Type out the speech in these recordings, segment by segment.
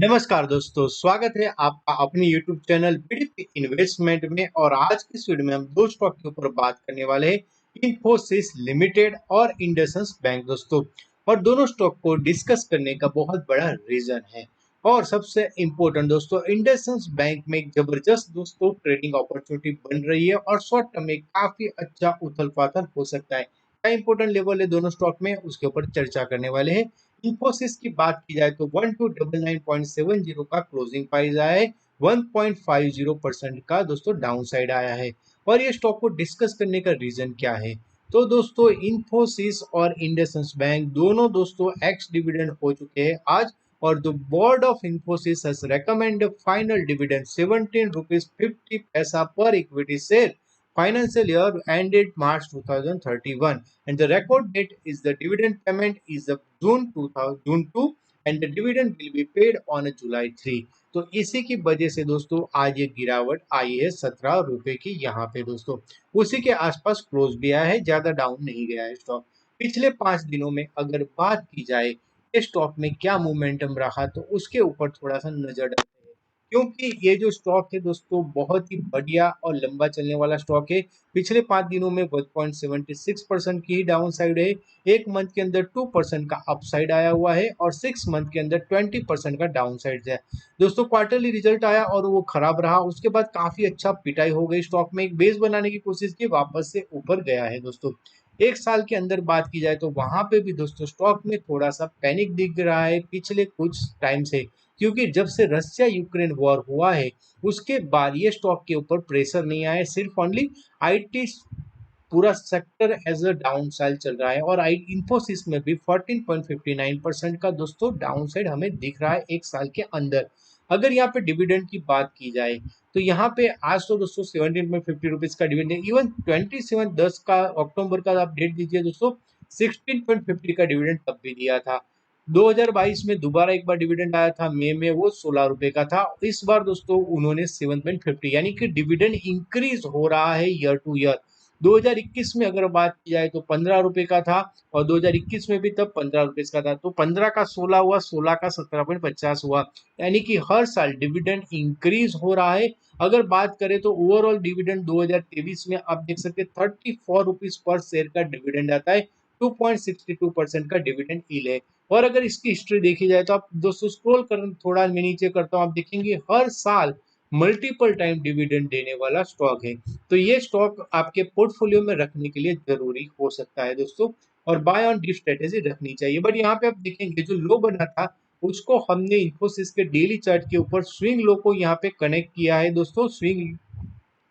नमस्कार दोस्तों, स्वागत है आपका अपने YouTube चैनल बीडीपी इन्वेस्टमेंट में। और आज की इस वीडियो में हम दो स्टॉक के ऊपर बात करने वाले हैं, इन्फोसिस लिमिटेड और इंडसइंड बैंक दोस्तों। और दोनों स्टॉक को डिस्कस करने का बहुत बड़ा रीजन है। और सबसे इम्पोर्टेंट दोस्तों, इंडसइंड बैंक में एक जबरदस्त दोस्तों ट्रेडिंग अपॉर्चुनिटी बन रही है और शॉर्ट टर्म में काफी अच्छा उथल पाथल हो सकता है। क्या इंपॉर्टेंट लेवल है दोनों स्टॉक में, उसके ऊपर चर्चा करने वाले हैं। इन्फोसिस की बात की जाए तो 1299.70 का क्लोजिंग प्राइस आया है। 1.50% का दोस्तों डाउन साइड आया है। और ये स्टॉक को डिस्कस करने का रीजन क्या है, तो दोस्तों इन्फोसिस और इंडसइंड बैंक दोनों दोस्तों एक्स डिविडेंड हो चुके हैं आज। और the board of Infosys has recommended final dividend 17 rupees 50 पैसा पर equity share financial year ended March 2031, and the record date is the dividend payment is the June 2, and the dividend will be paid on July 3। तो इसी की वजह से दोस्तों आज ये गिरावट आई है 17 रुपए की यहाँ पे दोस्तों। उसी के आसपास क्लोज भी आया है, ज्यादा डाउन नहीं गया है स्टॉक। पिछले 5 दिनों में अगर बात की जाए इस स्टॉक में क्या मोमेंटम रहा, तो उसके ऊपर थोड़ा सा नजर डालते हैं। क्योंकि ये जो स्टॉक है दोस्तों बहुत ही बढ़िया और लंबा चलने वाला स्टॉक है। पिछले 5 दिनों में 1.76% की डाउन साइड है। एक मंथ के अंदर 2% का अपसाइड आया हुआ है और 6 मंथ के अंदर 20% का डाउन साइड है दोस्तों। क्वार्टरली रिजल्ट आया और वो खराब रहा, उसके बाद काफी अच्छा पिटाई हो गई स्टॉक में, एक बेस बनाने की कोशिश की, वापस से ऊपर गया है दोस्तों। एक साल के अंदर बात की जाए तो वहां पे भी दोस्तों स्टॉक में थोड़ा सा पैनिक दिख रहा है पिछले कुछ टाइम से। क्योंकि जब से रशिया यूक्रेन वॉर हुआ है उसके बाद ये स्टॉक के ऊपर प्रेशर नहीं आया है, सिर्फ ओनली आईटी पूरा sector as a down side चल रहा है। और आई इन्फोसिस में भी 14.59% का दोस्तों डाउन साइड हमें दिख रहा है एक साल के अंदर। अगर यहाँ पे डिविडेंड की बात की जाए तो यहाँ पे आज तो दोस्तों 17.50 रुपीज का डिविडेंड, इवन 27/10 का अक्टूबर का आप डेट दीजिए दोस्तों, 16.50 का डिविडेंड तब भी दिया था। 2022 में दोबारा एक बार डिविडेंड आया था मई में, वो 16 रुपए का था। इस बार दोस्तों उन्होंने 7.50, यानी कि डिविडेंड इंक्रीज हो रहा है ईयर टू ईयर। 2021 में अगर बात की जाए तो 15 रुपए का था और 2021 में भी तब 15 रुपए का था। तो 15 का 16 हुआ, 16 का 17.50 हुआ, यानी कि हर साल डिविडेंड इंक्रीज हो रहा है। अगर बात करें तो ओवरऑल डिविडेंड 2023 में आप देख सकते हैं 34 रुपीज पर शेयर का डिविडेंड आता है। 2.62% का डिविडेंड यील्ड है। और अगर इसकी हिस्ट्री देखी जाए तो आप दोस्तों स्क्रॉल कर, थोड़ा मैं नीचे करता हूँ, आप देखेंगे हर साल मल्टीपल टाइम डिविडेंड देने वाला स्टॉक है। तो ये स्टॉक आपके पोर्टफोलियो में रखने के लिए जरूरी हो सकता है दोस्तों। और बाय ऑन डिप स्ट्रेटेजी रखनी चाहिए। बट यहाँ पे आप देखेंगे जो लो बना था उसको हमने इन्फोसिस के डेली चार्ट के ऊपर स्विंग लो को यहाँ पे कनेक्ट किया है दोस्तों, स्विंग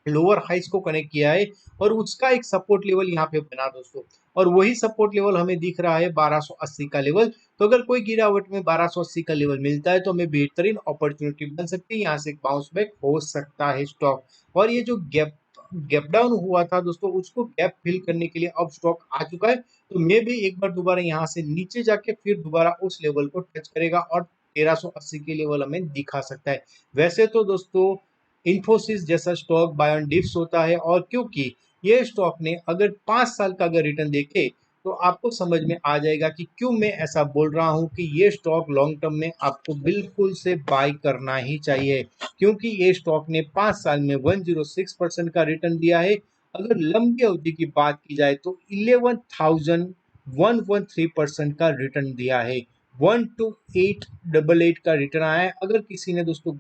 लोअर हाइस को कनेक्ट किया है और उसका एक सपोर्ट लेवल यहाँ पे बना दोस्तों। और वही सपोर्ट लेवल हमें दिख रहा है 1280 का लेवल। तो अगर कोई गिरावट में 1280 का लेवल मिलता है तो हमें बेहतरीन अपॉर्चुनिटी बन सकती है, यहाँ से बाउंस बैक हो सकता है स्टॉक। और ये जो गैप गैप डाउन हुआ था दोस्तों, उसको गैप फिल करने के लिए अब स्टॉक आ चुका है। तो मे भी एक बार दोबारा यहाँ से नीचे जाके फिर दोबारा उस लेवल को टच करेगा और 1380 के लेवल हमें दिखा सकता है। वैसे तो दोस्तों इन्फोसिस जैसा स्टॉक बाय ऑन डिप्स होता है, और क्योंकि ये स्टॉक ने अगर 5 साल का अगर रिटर्न देखे तो आपको समझ में आ जाएगा कि क्यों मैं ऐसा बोल रहा हूं कि ये स्टॉक लॉन्ग टर्म में आपको बिल्कुल से बाय करना ही चाहिए। क्योंकि ये स्टॉक ने 5 साल में 106% का रिटर्न दिया है। अगर लंबी अवधि की बात की जाए तो 11,113% का रिटर्न दिया है। 12888 का रिटर्न आया है। अगर किसी ने दोस्तों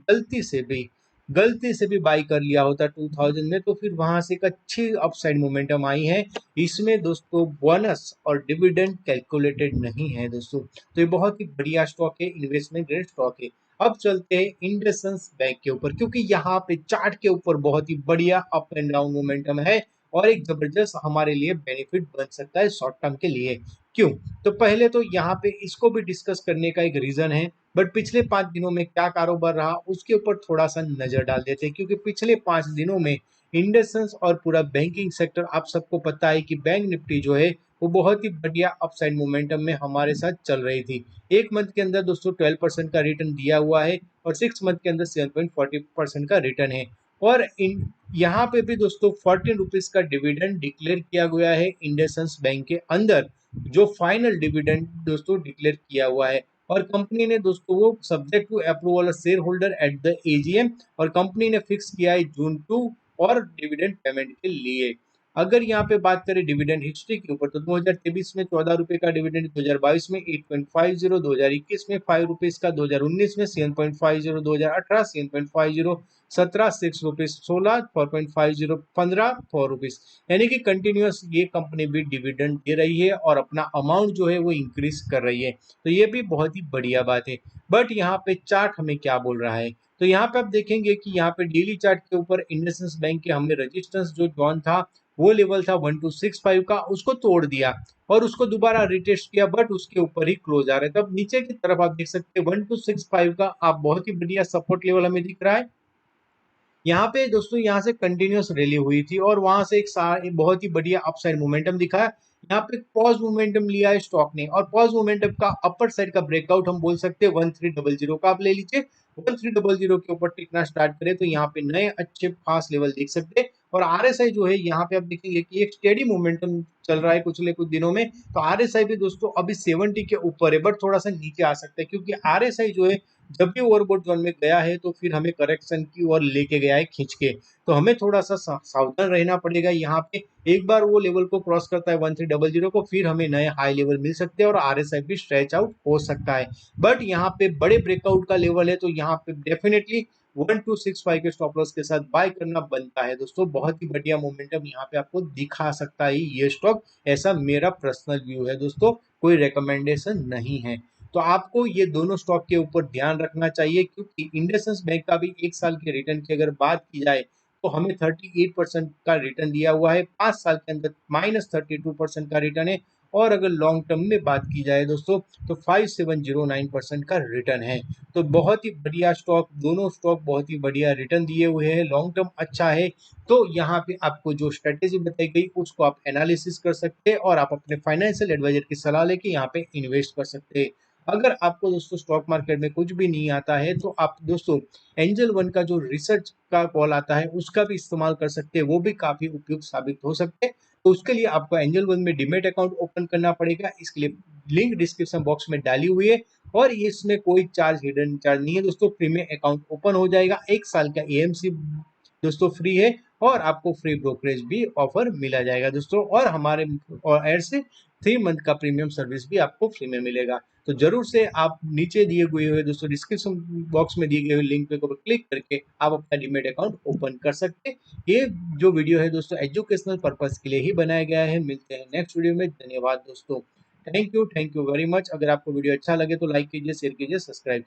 गलती से भी बाई कर लिया होता 2000 में, तो फिर वहां से एक अच्छी अपसाइड मोमेंटम आई है। इसमें दोस्तों बोनस और डिविडेंड कैलकुलेटेड नहीं है दोस्तों। तो ये बहुत ही बढ़िया स्टॉक है, इन्वेस्टमेंट ग्रेड स्टॉक है। अब चलते हैं इंडसइंड बैंक के ऊपर, क्योंकि यहाँ पे चार्ट के ऊपर बहुत ही बढ़िया अप एंड डाउन मोमेंटम है और एक जबरदस्त हमारे लिए बेनिफिट बन सकता है शॉर्ट टर्म के लिए। क्यों? तो पहले तो यहाँ पे इसको भी डिस्कस करने का एक रीजन है। बट पिछले 5 दिनों में क्या कारोबार रहा उसके ऊपर थोड़ा सा नजर डाल देते हैं। क्योंकि पिछले 5 दिनों में इंडसइंड और पूरा बैंकिंग सेक्टर, आप सबको पता है कि बैंक निफ्टी जो है वो बहुत ही बढ़िया अपसाइड मोमेंटम में हमारे साथ चल रही थी। एक मंथ के अंदर दोस्तों 12% का रिटर्न दिया हुआ है और 6 मंथ के अंदर 7.40% का रिटर्न है। और इन यहाँ पे भी दोस्तों 14 रुपीज का डिविडेंड डिक्लेयर किया गया है इंडसइंड बैंक के अंदर, जो फाइनल डिविडेंड दोस्तों डिक्लेयर किया हुआ है। और कंपनी ने दोस्तों वो subject to approval share holder at the AGM, और कंपनी ने फिक्स किया है जून 2 और डिविडेंड पेमेंट के लिए। अगर यहाँ पे बात करें डिविडेंड हिस्ट्री के ऊपर तो 2023 में 14 रुपए का डिविडेंड, 2022 में 8.50, 2021 में 5 रुपीज का, 2019 में 7.50, 2018 7.50, 17 6 रुपीज, 16 4.50, 15 4 रुपीज, यानी कि कंटिन्यूअस ये कंपनी भी डिविडेंड दे रही है और अपना अमाउंट जो है वो इंक्रीज कर रही है। तो ये भी बहुत ही बढ़िया बात है। बट यहाँ पे चार्ट हमें क्या बोल रहा है, तो यहाँ पे आप देखेंगे कि यहाँ पे डेली चार्ट के ऊपर इंडसइंड बैंक के हमने रेजिस्टेंस जो जॉन था वो लेवल था 1265 का, उसको तोड़ दिया और उसको दोबारा रिटेस्ट किया, बट उसके ऊपर ही क्लोज आ रहे थे। अब नीचे की तरफ आप देख सकते हैं 1265 का आप बहुत ही बढ़िया सपोर्ट लेवल हमें दिख रहा है। यहाँ पे दोस्तों यहाँ से कंटिन्यूअस रैली हुई थी और वहां से एक बहुत ही बढ़िया अपसाइड मोमेंटम दिखा है। यहाँ पे पॉज मोमेंटम लिया है स्टॉक ने, और पॉज मोमेंटम का अपर साइड का ब्रेकआउट हम बोल सकते हैं 1300 का, आप ले लीजिए 1300 के ऊपर टिकना स्टार्ट करे तो यहाँ पे नए अच्छे फास्ट लेवल देख सकते हैं। और आरएसआई जो है यहाँ पे आप देखेंगे कि एक स्टेडी मोमेंटम चल रहा है पिछले कुछ दिनों में, तो आरएसआई भी दोस्तों अभी 70 के ऊपर है, बट थोड़ा सा नीचे आ सकता है क्योंकि आरएसआई जो है जब भी ओवरबॉट जोन में गया है तो फिर हमें करेक्शन की ओर लेके गया है खींच के, तो हमें थोड़ा सा सावधान रहना पड़ेगा। यहाँ पे एक बार वो लेवल को क्रॉस करता है 1300 को, फिर हमें नए हाई लेवल मिल सकते हैं और आरएसआई भी स्ट्रेच आउट हो सकता है। बट यहाँ पे बड़े ब्रेकआउट का लेवल है तो यहाँ पे डेफिनेटली 1265 के स्टॉप लॉस के साथ बाय करना बनता है दोस्तों। बहुत ही बढ़िया मोमेंटम यहाँ पे आपको दिखा सकता है ये स्टॉक, ऐसा मेरा पर्सनल व्यू है दोस्तों, कोई रिकमेंडेशन नहीं है। तो आपको ये दोनों स्टॉक के ऊपर ध्यान रखना चाहिए क्योंकि इंडसइंड बैंक का भी एक साल के रिटर्न की अगर बात की जाए तो हमें 38% का रिटर्न दिया हुआ है, 5 साल के अंदर -32% का रिटर्न है, और अगर लॉन्ग टर्म में बात की जाए दोस्तों तो 5709% का रिटर्न है। तो बहुत ही बढ़िया स्टॉक, दोनों स्टॉक बहुत ही बढ़िया रिटर्न दिए हुए हैं, लॉन्ग टर्म अच्छा है। तो यहाँ पे आपको जो स्ट्रेटेजी बताई गई उसको आप एनालिसिस कर सकते हैं और आप अपने फाइनेंशियल एडवाइजर की सलाह लेके यहाँ पे इन्वेस्ट कर सकते हैं। अगर आपको दोस्तों स्टॉक मार्केट में कुछ भी नहीं आता है तो आप दोस्तों एंजल वन का जो रिसर्च का कॉल आता है उसका भी इस्तेमाल कर सकते हैं, वो भी काफी उपयुक्त साबित हो सकते हैं। तो उसके लिए आपको एंजल वन में डीमेट अकाउंट ओपन करना पड़ेगा, इसके लिए लिंक डिस्क्रिप्शन बॉक्स में डाली हुई है, और इसमें कोई चार्ज, हिडन चार्ज नहीं है दोस्तों, फ्री में अकाउंट ओपन हो जाएगा। 1 साल का एएमसी दोस्तों फ्री है, और आपको फ्री ब्रोकरेज भी ऑफर मिला जाएगा दोस्तों, और हमारे और एड से 3 मंथ का प्रीमियम सर्विस भी आपको फ्री में मिलेगा। तो जरूर से आप नीचे दिए हुए दोस्तों डिस्क्रिप्शन बॉक्स में दिए गए लिंक पे क्लिक करके आप अपना डीमेट अकाउंट ओपन कर सकते हैं। ये जो वीडियो है दोस्तों एजुकेशनल पर्पज के लिए ही बनाया गया है। मिलते हैं नेक्स्ट वीडियो में, धन्यवाद दोस्तों। Thank you very much. अगर आपको वीडियो अच्छा लगे तो लाइक कीजिए, शेयर कीजिए, सब्सक्राइब